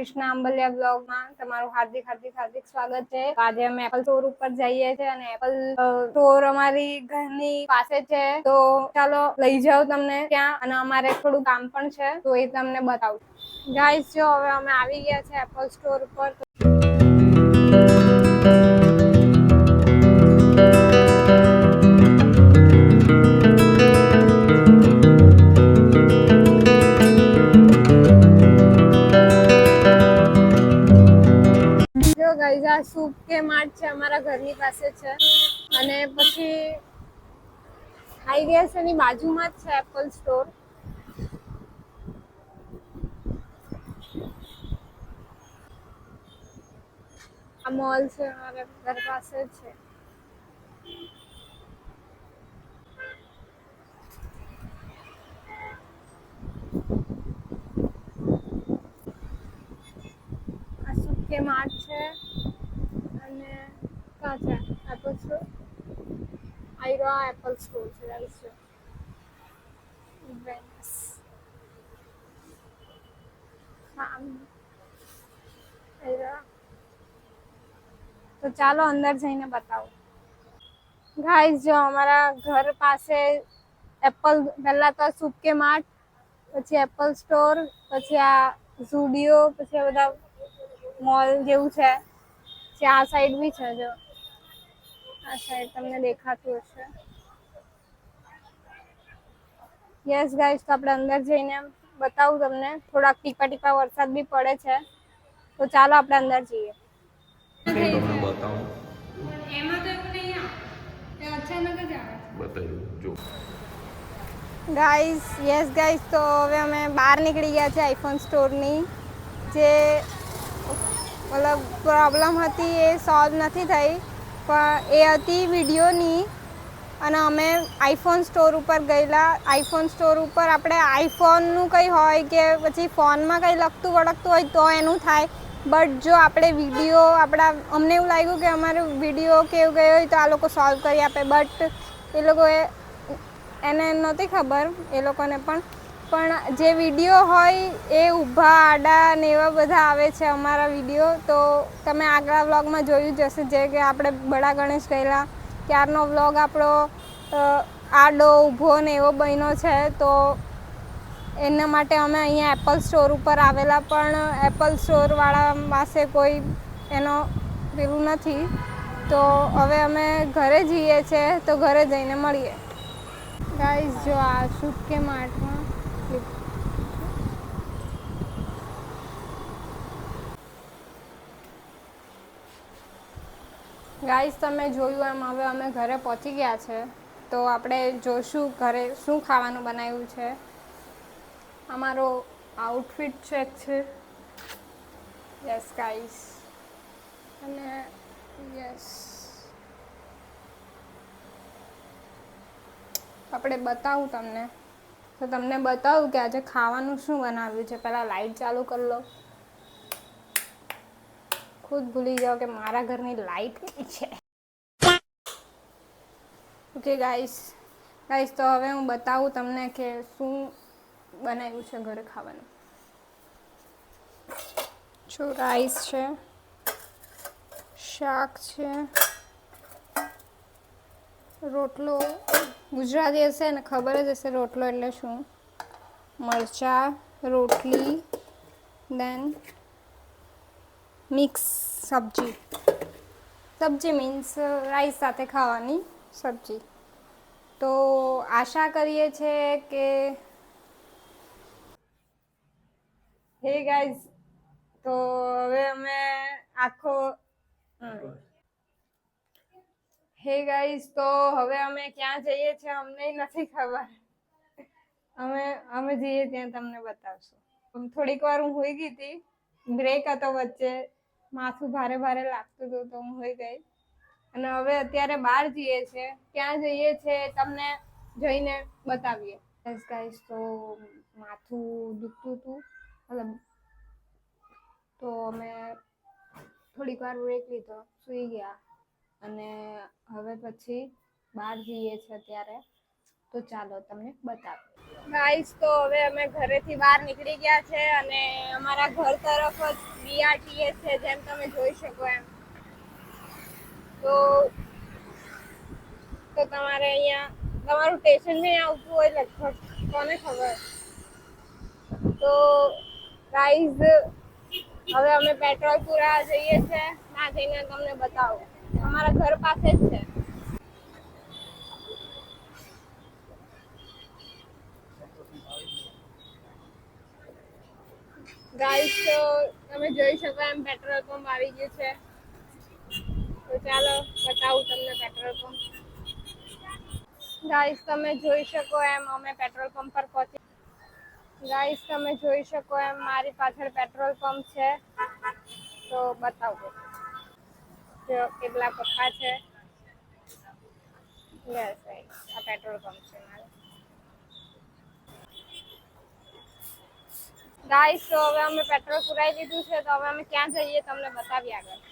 કૃષ્ણ આંબલિયા બ્લોગમાં તમારું હાર્દિક હાર્દિક હાર્દિક સ્વાગત છે। આજે અમે એપલ સ્ટોર ઉપર જઈએ છીએ અને એપલ સ્ટોર અમારી ઘરની પાસે છે, તો ચાલો લઈ જાઉં તમને ત્યાં, અને અમારે થોડું કામ પણ છે તો એ તમને બતાવું। ગાઈસ જો હવે અમે આવી ગયા છે એપલ સ્ટોર ઉપર। ગાઈસ આ સુપ કે માર્ટ છે, અમારા ઘરની પાસે છે, અને પછી આઈ ગેસ એની બાજુમાં જ છે એપલ સ્ટોર। આ મોલ છે, અમારા ઘર પાસે જ છે। આ સુપ કે માર્ટ છે, અને કા છે એપલ સ્ટોર, આયરો એપલ સ્ટોર છે ગાઈસ। તો ચાલો અંદર જઈને બતાવો। ગાઈસ જો અમારા ઘર પાસે એપલ, પહેલા તો સુપ કે માર્ટ, પછી એપલ સ્ટોર, પછી આ ઝુડિયો, પછી આ બધા મોલ જેવું છે। આ સાઈડ બી છે, જો આ સાઈડ તમને દેખાતું હશે। યસ ગાઈસ, તો આપણે અંદર જઈને બતાવું તમને। થોડાક ટીપા ટીપા વરસાદ બી પડે છે, તો ચાલો આપણે અંદર જઈએ। તમને બતાવું, એમાં તો એવું નહીં આવે, અચાનક જ આવે। બતાવ્યું જો ગાઈસ, યસ ગાઈસ, તો હવે અમે બહાર નીકળી ગયા છે આઈફોન સ્ટોરની। જે મતલબ પ્રોબ્લેમ હતી એ સોલ્વ નથી થઈ, પણ એ હતી વિડીયોની, અને અમે આઈફોન સ્ટોર ઉપર ગયેલા। આઈફોન સ્ટોર ઉપર આપણે આઈફોનનું કંઈ હોય કે પછી ફોનમાં કંઈ લખતું વળગતું હોય તો એનું થાય, બટ જો આપણે વિડીયો અમને એવું લાગ્યું કે અમારો વિડીયો કે એવું ગયો હોય તો આ લોકો સોલ્વ કરી આપે, બટ એ લોકોએ એને નહોતી ખબર એ લોકોને પણ જે વિડીયો હોય એ ઊભા આડા ને એવા બધા આવે છે અમારા વિડીયો। તો તમે આગલા વ્લોગમાં જોયું જ હશે, જે કે આપણે બડા ગણેશ ગયેલા ત્યારનો વ્લોગ આપણો આડો ઊભો ને એવો બન્યો છે। તો એના માટે અમે અહીંયા એપલ સ્ટોર ઉપર આવેલા, પણ એપલ સ્ટોરવાળા પાસે કોઈ એનો પેલું નથી, તો હવે અમે ઘરે જઈએ છીએ, તો ઘરે જઈને મળીએ। ગાઈસ જો આ સુપ કે માર્ટમાં ગાઈસ તમે જોયું એમ હવે અમે ઘરે પહોંચી ગયા છે, તો આપણે જોશું ઘરે શું ખાવાનું બનાવ્યું છે। અમારો આઉટફિટ ચેક છે, યસ ગાઈસ, અને યસ આપણે બતાવું તમને, તો તમને બતાવું કે આજે ખાવાનું શું બનાવ્યું છે। પહેલાં લાઇટ ચાલુ કરી લો, ખુદ ભૂલી જાઓ કે મારા ઘરની લાઇટ કઈ છે। ઓકે ગાઈસ, તો હવે હું બતાવું તમને કે શું બનાવ્યું છે ઘરે ખાવાનું। જો રાઈસ છે, શાક છે, રોટલો, ગુજરાતી હશે ને ખબર જ હશે રોટલો એટલે શું, મરચાં, રોટલી, દેન મિક્સ સબ્જી મીન્સ રાઈસ સાથે ખાવાની સબ્જી। તો આશા કરીએ છીએ કે હે ગાઈઝ, તો હવે અમે તો હવે અમે ક્યાં જઈએ છીએ અમને નથી ખબર। અમે જઈએ ત્યાં તમને બતાવશું। થોડીક વાર હું હોઈ ગઈ હતી, બ્રેક હતો વચ્ચે, માથું ભારે ભારે લાગતું હતું તો હું હોઈ ગઈ, અને હવે અત્યારે બહાર જઈએ છીએ। ક્યાં જઈએ છીએ તમને જઈને બતાવીએ। યસ ગાઈસ, તો માથું દુખતું હતું, મતલબ તો અમે થોડીક વાર બ્રેક લીધો, સૂઈ ગયા, અને હવે પછી બહાર જઈએ છીએ અત્યારે, તો ચાલો તમને બતાવીએ। ગાઈસ તો હવે અમે ઘરેથી બહાર નીકળી ગયા છે, અને અમારા ઘર તરફ જ BRTS છે, જેમ તમે જોઈ શકો એમ. તો તમારે અહીંયા તમારું સ્ટેશન બી આવતું હોય લગભગ, કોને ખબર. તો ગાઈઝ, હવે અમે પેટ્રોલ પુરાવા જઈએ છીએ. ના જઈને તમને બતાવું, અમારા ઘર પાસે જ છે. ગાઈઝ, તો તમે જોઈ શકો એમ પેટ્રોલ પંપ આવી ગયું છે. તો ચાલો બતાવું તમને પેટ્રોલ પંપ. ગાઈઝ, તમે જોઈ શકો એમ અમે પેટ્રોલ પંપ પર પહોંચી. ગાઈઝ, તમે જોઈ શકો એમ મારી પાછળ પેટ્રોલ પંપ છે. તો બતાવો જો કેટલા પપ્પા છે. યસ ગાઈઝ, આ પેટ્રોલ પંપ છે મારો. ગાઈઝ, તો હવે અમે પેટ્રોલ પુરાઈ દીધું છે. તો હવે અમે ક્યાં જઈએ તમને બતાવીએ આગળ.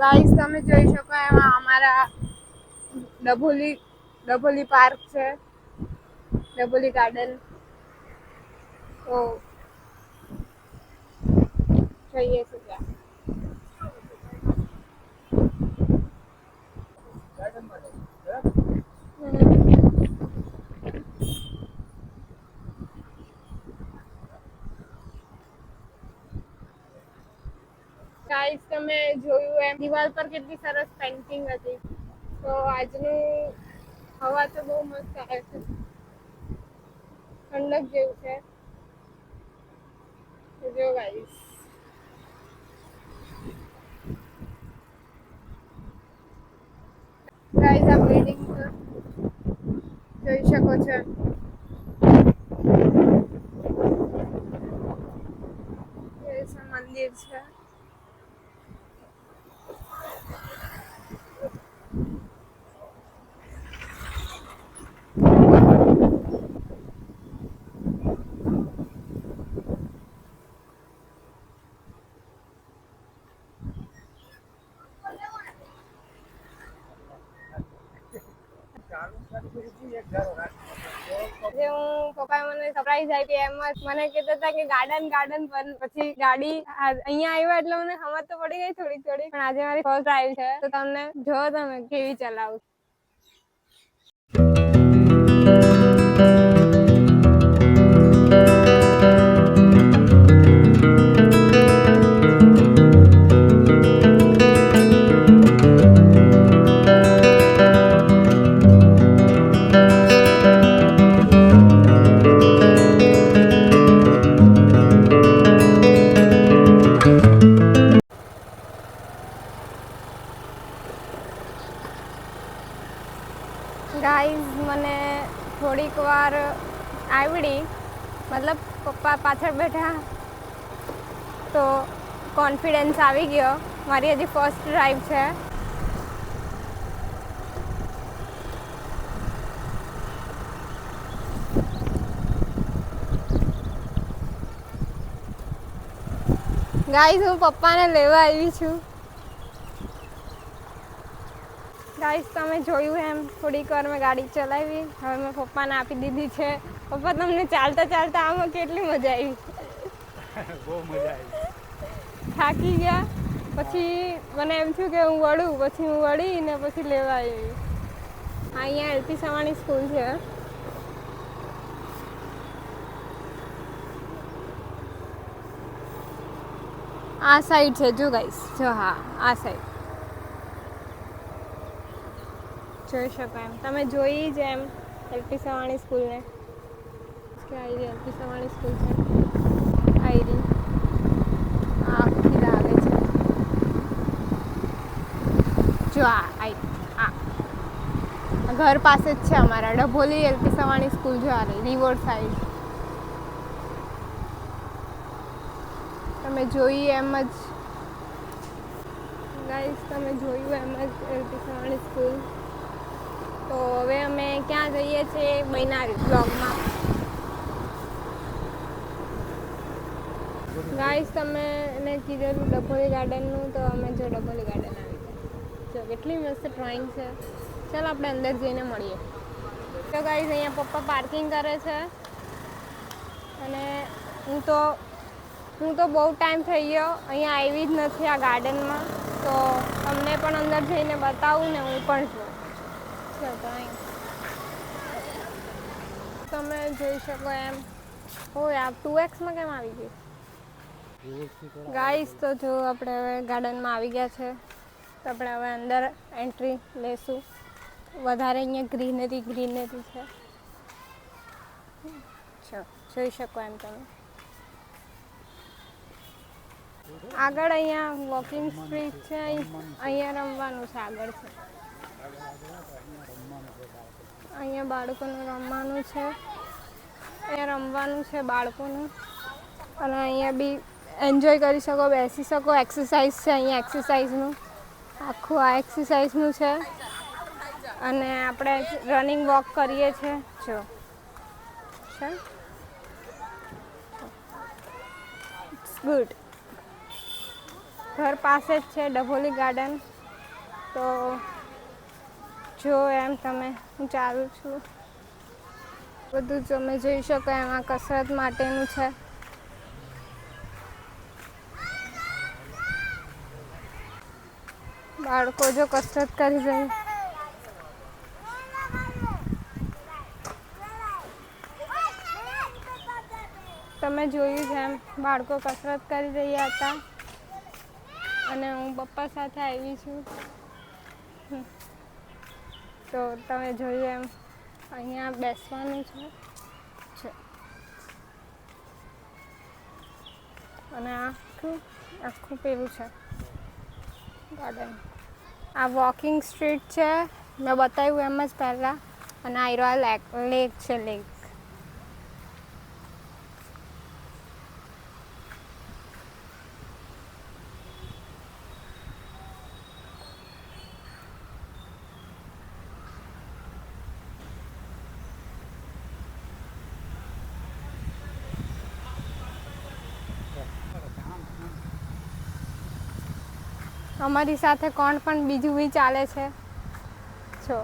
ગાઈસ, તમે જોઈ શકો એમાં અમારા ડભોલી પાર્ક છે, ડભોલી ગાર્ડન. તો જઈએ છીએ ત્યાં. ગાઈસ, તમે જોયું એમ દિવાલ પર કેટલી સરસ પેઇન્ટિંગ હતી. તો આજનું હવા તો બહુ મસ્ત આવે છે, ઠંડક જેવું છે. તો જો ગાઈસ, ગાઈસ આ બિલ્ડિંગ જોઈ શકો છો. એ મંદિર છે. જે હું પપ્પા મને સરપ્રાઈઝ આપી એમ જ મને કહેતા હતા કે ગાર્ડન પર, પછી ગાડી અહીંયા આવ્યા એટલે મને સમજ તો પડી ગઈ થોડી પણ આજે મારી ફર્સ્ટ ડ્રાઈવ છે. તો તમને જો તમે કેવી ચલાવું. ગાઈઝ, મને થોડીક વાર આવડી, મતલબ પપ્પા પાછળ બેઠા તો કોન્ફિડન્સ આવી ગયો. મારી હજી ફર્સ્ટ ડ્રાઈવ છે. ગાઈઝ, હું પપ્પાને લેવા આવી છું. ગાઈસ, તમે જોયું એમ થોડીક વાર મેં ગાડી ચલાવી. હવે મેં પપ્પાને આપી દીધી છે. પપ્પા, તમને ચાલતા ચાલતા આમાં કેટલી મજા આવી? બહુ મજા આવી. થાકી ગયા પછી મને એમ થયું કે હું વળું, પછી હું વળીને પછી લેવા આવી. અહીંયા એલપી સવાણી સ્કૂલ છે. આ સાઈડ છે જો ગાઈસ, જો હા આ સાઈડ જોઈ શકો એમ. તમે જોઈ જ એમ એલપી સવાણી સ્કૂલને કે આવી એલપી સવાણી સ્કૂલ છે આવી આ આખી લાગે છે જો આ ઘર પાસે જ છે અમારા ડભોલી એલપી સવાણી સ્કૂલ જો આ રહી રિવર સાઈડ. તમે જોઈ એમ જ ગાઈસ, તમે જોયું એમ જ એલપી સવાણી સ્કૂલ. તો હવે અમે ક્યાં જઈએ છીએ બનાવી બ્લોગમાં. ગાઈસ તમે એને કીધેલું ડભોલી ગાર્ડનનું, તો અમે જો ડભોલી ગાર્ડન આવી ગયા. જો કેટલી મસ્ત ડ્રોઈંગ છે. ચાલ આપણે અંદર જઈને મળીએ. તો ગાઈસ અહીંયા પપ્પા પાર્કિંગ કરે છે અને હું તો બહુ ટાઈમ થઈ ગયો અહીંયા આવી જ નથી આ ગાર્ડનમાં. તો તમને પણ અંદર જઈને બતાવું ને હું પણ છું. તમે જોઈ શકો એમ. ઓ યાર 2x માં કેમ આવી ગઈ ગાઈસ? તો જો આપણે હવે ગાર્ડનમાં આવી ગયા છે, તો આપણે હવે અંદર એન્ટ્રી લેશું. વધારે અહીંયા ગ્રીનરી છે. જોઈ શકો એમ તમે. આગળ અહીંયા વોકિંગ સ્ટ્રીટ છે, અહીંયા રમવાનું છે. આગળ છે અહીંયા બાળકોનું રમવાનું છે. બાળકોનું. અને અહીંયા બી એન્જોય કરી શકો, બેસી શકો. એક્સરસાઇઝ છે અહીંયા, એક્સરસાઇઝનું આખું આ એક્સરસાઇઝનું છે. અને આપણે રનિંગ વોક કરીએ છીએ જો છે. It's good. ઘર પાસે જ છે ડભોલી ગાર્ડન. તો જો એમ તમે હું ચાલું છું બધું તમે જોઈ શકો એમાં કસરત માટેનું છે. બાળકો જો કસરત કરી રહી. તમે જોયું છે એમ બાળકો કસરત કરી રહ્યા હતા અને હું પપ્પા સાથે આવી છું. તો તમે જોયું એમ અહીંયા બેસવાનું છે અને આખું પેલું છે ગાર્ડન. આ વોકિંગ સ્ટ્રીટ છે, મેં બતાવ્યું એમ જ પહેલાં. અને આયરો લેક છે, લેક. અમારી સાથે કોણ પણ બીજું બી ચાલે છે છો.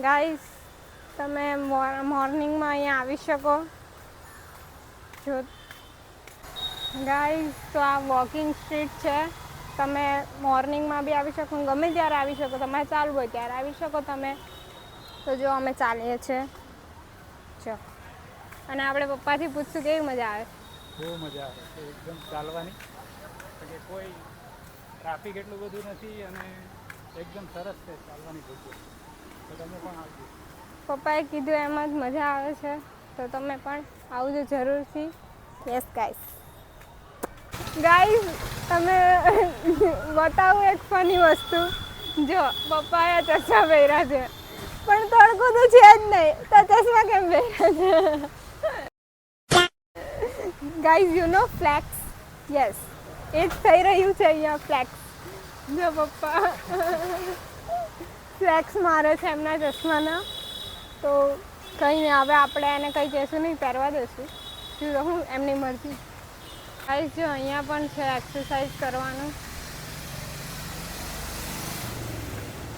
ગાઈસ તમે મોર્નિંગમાં અહીંયા આવી શકો જો. ગાઈસ તો આ વોકિંગ સ્ટ્રીટ છે. તમે મોર્નિંગમાં બી આવી શકો, ગમે ત્યારે આવી શકો. તમારે ચાલવું હોય ત્યારે આવી શકો તમે. તો જો અમે ચાલીએ છીએ જો. અને આપણે પપ્પાથી પૂછશું કેવી મજા આવે. બહુ મજા આવે છે એકદમ ચાલવાની. કે કોઈ ટ્રાફિક એટલું બધું નથી અને એકદમ સરસ છે ચાલવાની જગ્યા. તો તમે પણ આવજો. પપ્પાએ કીધું એમ જ મજા આવે છે, તો તમે પણ આવજો જરૂરથી. Yes guys. તમે બતાવું એક ફની વસ્તુ. જો પપ્પાએ ચશ્મા પહેર્યા છે પણ તડકો તો છે જ નહીં, તો ચશ્મા કેમ પહેર્યા છે? Guys you know flex. Yes, એ જ થઈ રહ્યું છે અહીંયા ફ્લેક્સ. જો પપ્પા ફ્લેક્સ મારે છે એમના ચશ્માના. તો કંઈ નહીં, હવે આપણે એને કંઈ કહેશું નહીં, પહેરવા દઈશું. જો હું એમની મરજી. ગાઈઝ જો અહીંયા પણ છે એક્સરસાઇઝ કરવાનું,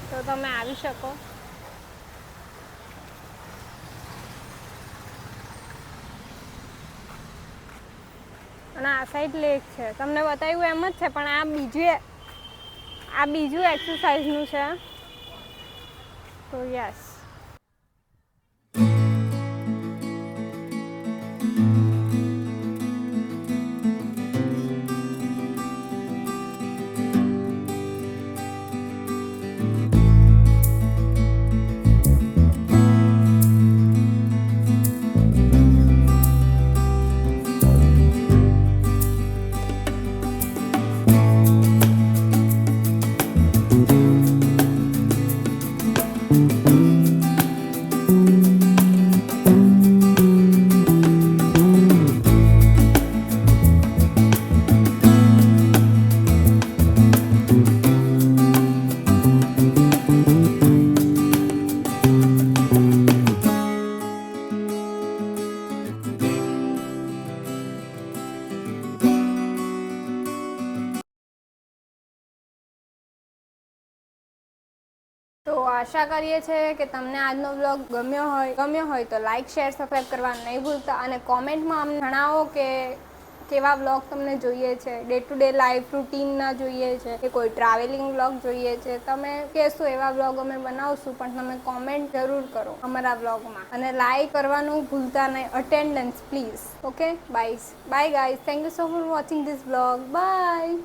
તો તમે આવી શકો. અને આ સાઈડ લેક છે, તમને બતાવ્યું એમ જ છે, પણ આ બીજું એક્સરસાઇઝનું છે. તો યસ, આશા કરીએ છીએ કે તમને આજનો વ્લોગ ગમ્યો હોય તો લાઇક શેર સબસ્ક્રાઈબ કરવાનું નહીં ભૂલતા અને કોમેન્ટમાં અમને જણાવો કે કેવા વ્લોગ તમને જોઈએ છે, ડે ટુ ડે લાઈફ રૂટીનના જોઈએ છે કે કોઈ ટ્રાવેલિંગ વ્લોગ જોઈએ છે. તમે કહેશો એવા વ્લોગ અમે બનાવશું, પણ તમે કોમેન્ટ જરૂર કરો અમારા વ્લોગમાં અને લાઈક કરવાનું ભૂલતા નહીં. Attendance please. Okay, bye guys. Thank you so for watching this vlog. By.